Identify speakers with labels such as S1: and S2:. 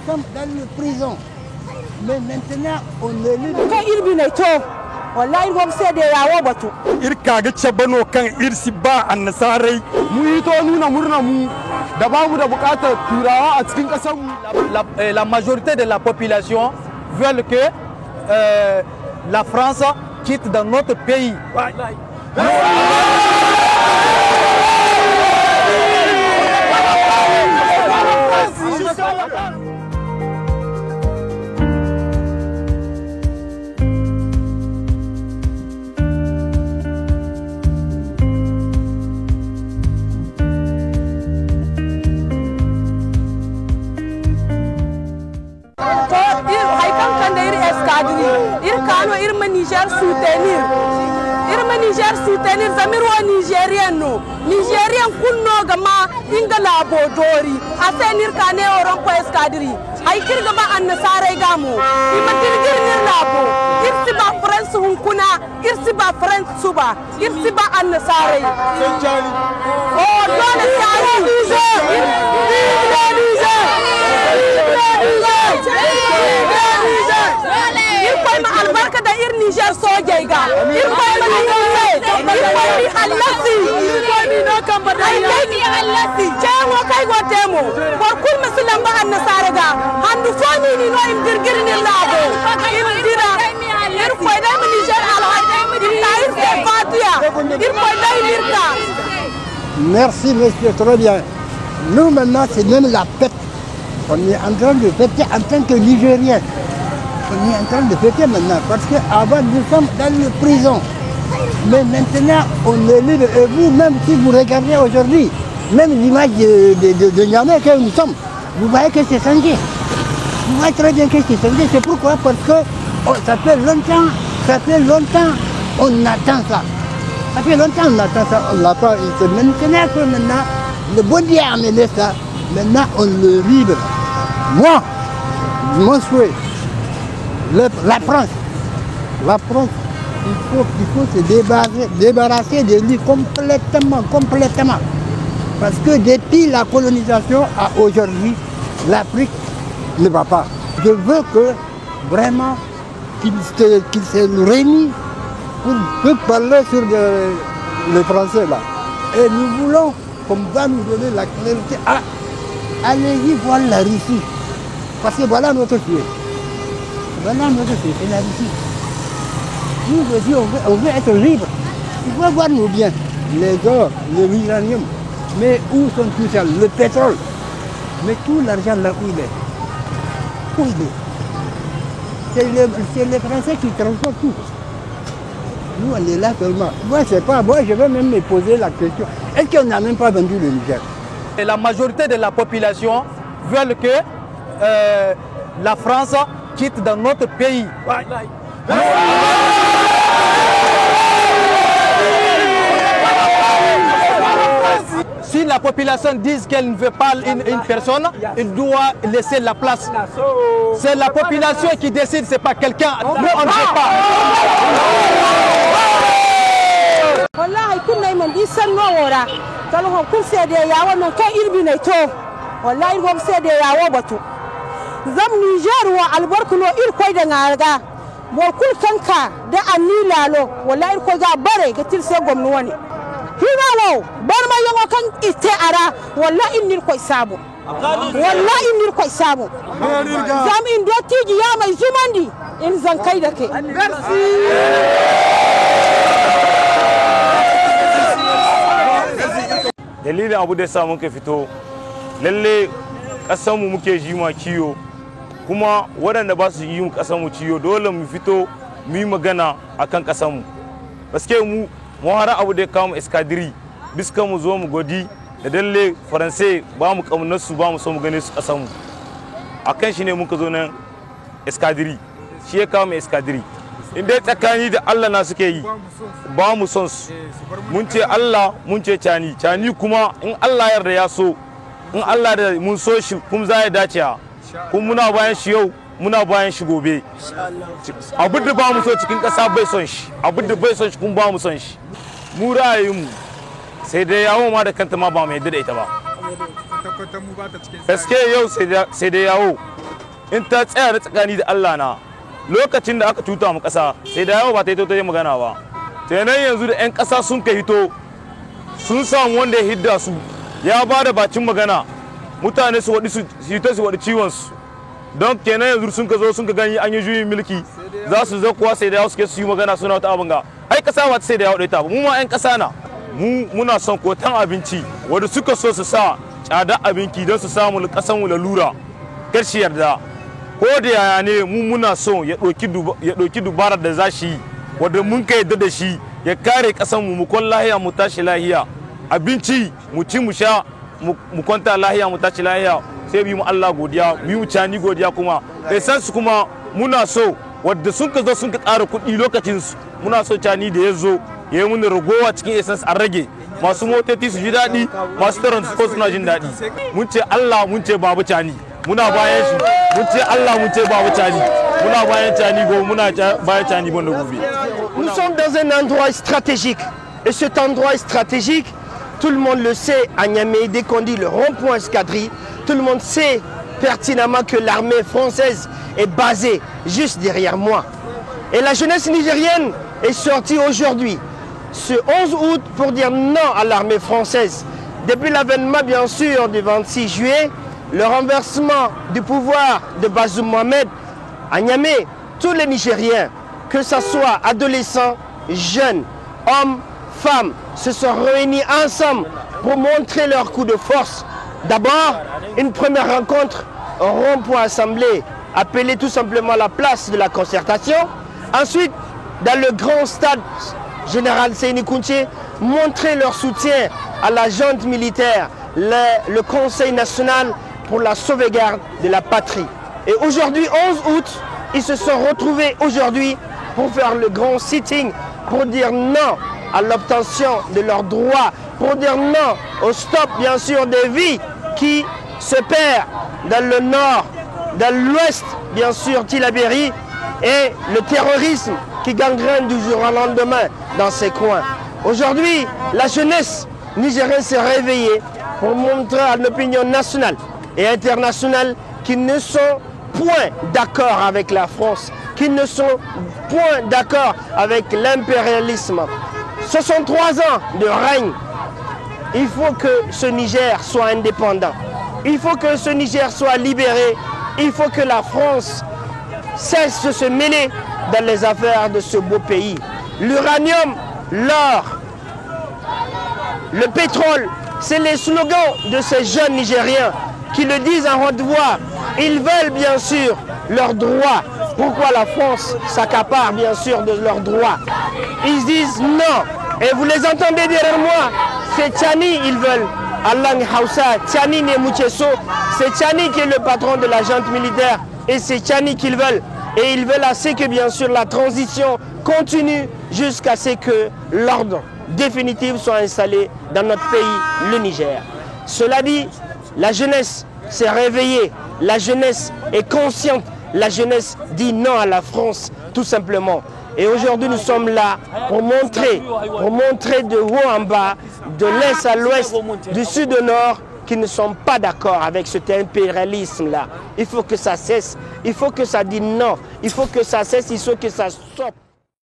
S1: sommes dans la prison. Mais maintenant, on est libre.
S2: wallahi gom sai da yawo batu
S3: irka ga cebano kan irsi ba annasarai
S4: mu yi to nuna murna mu da ba mu da bukatar turawa a cikin kasar mu.
S5: La majorité de la population veulent que la France quitte dans notre pays.
S2: Niger soutenir zamirwa Nigérien no Nigérien kunno gama ingala bodori asenir kane oron ko escadri hay kirga ba annasare gamu imadirgir nir labo irsi ba France hunkuna irsi ba France suba irsi ba annasare oh dole sai Niger irkoy ma albarka da ir Niger sojaiga irkoy ma irkoy allasi irkoy mi no kamba da allasi jawo kai gotemo por kul muslim ba annasara ga handu fami ni no imdirgir ni labo imdira irkoy da mi Niger alhaji fatia irkoy da irka.
S1: Merci monsieur, très bien. Nous maintenant c'est même la fête. On est en train de fêter en tant que Nigérien. On est en train de fêter maintenant parce qu'avant nous sommes dans la prison. Mais maintenant on est libre. Et vous, même si vous regardez aujourd'hui, même l'image de Niamey que nous sommes, vous voyez que c'est changé. Vous voyez très bien que c'est changé. C'est pourquoi? Parce que ça fait longtemps on attend ça. Ça fait longtemps on attend ça, on l'a pas. C'est maintenant que maintenant, le bon Dieu a amené ça. Maintenant on le libre. Moi, mon souhait, la France, il faut se débarrasser de lui complètement. Parce que depuis la colonisation à aujourd'hui, l'Afrique ne va pas. Je veux que vraiment qu'il se réunisse pour parler sur le français là. Et nous voulons, comme va nous donner la clarté, allez-y voir la Russie. Parce que voilà notre souhait. Voilà notre souhait, c'est la Russie. Nous aussi, on veut être libre. Il faut voir nos biens, les ors, le uranium. Mais où sont tout ça? Le pétrole. Mais tout l'argent là où il est. Où il est? C'est les Français qui transportent tout. Nous, on est là seulement. Moi, c'est pas moi, je vais même me poser la question. Est-ce qu'on n'a même pas vendu le Niger?
S5: Et la majorité de la population veulent que la France quitte dans notre pays. Si la population dit qu'elle ne veut pas une personne, il doit laisser la place. C'est la population qui décide, c'est pas quelqu'un. Nous, on ne veut pas.
S2: Wallahi kunna man isan no wora talo hon kun sai da yawo non kai irbi ne to wallahi gom sai da yawo batu zam Niger wa albarku no ir koy da ngarga bo kul kanka da annilalo wallahi ko ga bare ga til sai gomnu wani hinalo bar ma yango kan ite ara wallahi innir koy sabo wallahi innir koy sabo zam in do tiji ya mai zumandi in zan kai da ke merci.
S3: dalilin abu da sa muka fito lalle kasanmu muke ji ma kiyo kuma waɗanda ba su yi kasanmu ciyo dole mu fito mu yi magana akan kasanmu paske mu har abu da kawo eskadiri biska mu zo mu godi da dalle faransai ba mu kaunar su ba mu so mu gane su kasanmu akan shi ne muka zo nan eskadiri shi ya kawo eskadiri inda tsakani da Allah na suke yi ba mu son su mun ce Allah mun ce cani kuma in Allah yarda ya so in Allah da mun so shi kuma za ya dace kuma muna bayan shi yau muna bayan shi gobe abin da ba mu so cikin kasa bai son shi abin da bai son shi kuma ba mu son shi mu ra'ayin mu sai dai yawo ma da kanta ma ba mu yadda da ita ba gaske yau sai dai yawo in ta tsaya da tsakani da Allah na lokacin da aka cuta mu ƙasa sai da yawa ba ta yi ta yi magana ba. Kenan yanzu da 'yan ƙasa sun ka hito sun samu wanda ya hidda su ya ba da bakin magana mutane su waɗi su waɗi ciwonsu don kenan yanzu sun ka zo sun ka gani an yi juyin mulki za su zo kuwa sai da yawa suke su yi magana suna wata abin ga ai ƙasa ba ta sai da yawa ɗaya ta ba mu ma 'yan ƙasa na mu muna son kotan abinci wanda suka so su sa tsada abinci don su samu ƙasan mu lalura kar shi yarda ko da yaya ne mu muna so ya ɗauki dubarar da za shi yi wanda mun ka yadda da shi ya kare ƙasanmu mu kwan lahiya mu tashi lahiya abinci mu ci mu sha mu kwanta lahiya mu tashi lahiya sai bi mu Allah godiya mu cani godiya kuma su kuma muna so wadda sun ka zo sun ka ƙara kuɗi lokacin su muna so cani da ya zo ya yi muna ragowa cikin essence an rage masu motoci su ji daɗi masu taron su ko suna jin daɗi mun ce Allah mun ce babu cani muna bayan shi mun ce Allah mun ce babu cani muna bayan cani gobe muna bayan cani banda gobe.
S6: Nous sommes dans un endroit stratégique. Et cet endroit stratégique, tout le monde le sait à Niamey, dès qu'on dit le rond-point Escadrille, tout le monde sait pertinemment que l'armée française est basée juste derrière moi. Et la jeunesse nigérienne est sortie aujourd'hui, ce 11 août, pour dire non à l'armée française. Depuis l'avènement, bien sûr, du 26 juillet, le renversement du pouvoir de Bazoum Mohamed à Niamey, tous les Nigériens, que ce soit adolescents, jeunes, hommes, femmes, se sont réunis ensemble pour montrer leur coup de force. D'abord, une première rencontre au rond-point assemblée, appelée tout simplement la place de la concertation. Ensuite, dans le grand stade général Seyni Kounché, montrer leur soutien à la junte militaire, le Conseil national pour la sauvegarde de la patrie. Et aujourd'hui, 11 août, ils se sont retrouvés aujourd'hui pour faire le grand sitting, pour dire non à l'obtention de leurs droits, pour dire non au stop, bien sûr, des vies qui se perdent dans le nord, dans l'ouest, bien sûr, Tillabéri, et le terrorisme qui gangrène du jour au lendemain dans ces coins. Aujourd'hui, la jeunesse nigérienne s'est réveillée pour montrer à l'opinion nationale et internationale qu'ils ne sont point d'accord avec la France, qu'ils ne sont point d'accord avec l'impérialisme. 63 ans de règne. Il faut que ce Niger soit indépendant. Il faut que ce Niger soit libéré. Il faut que la France cesse de se mêler dans les affaires de ce beau pays. L'uranium, l'or, le pétrole, c'est les slogans de ces jeunes Nigériens qui le disent en haute voix. Ils veulent bien sûr leurs droits. Pourquoi la France s'accapare bien sûr de leurs droits? Ils disent non. Et vous les entendez derrière moi. C'est Tchani, ils veulent. Allah Hausa, Tchani Nemouchesso. C'est Tchani qui est le patron de la junte militaire. Et c'est Tchani qu'ils veulent. Et ils veulent assez que bien sûr la transition continue jusqu'à ce que l'ordre définitif soit installé dans notre pays, le Niger. Cela dit, la jeunesse s'est réveillée, la jeunesse est consciente, la jeunesse dit non à la France, tout simplement. Et aujourd'hui, nous sommes là pour montrer de haut en bas, de l'est à l'ouest, du sud au nord, qui ne sont pas d'accord avec cet impérialisme-là. Il faut que ça cesse, il faut que ça dise non, il faut que ça cesse, il faut que ça sorte.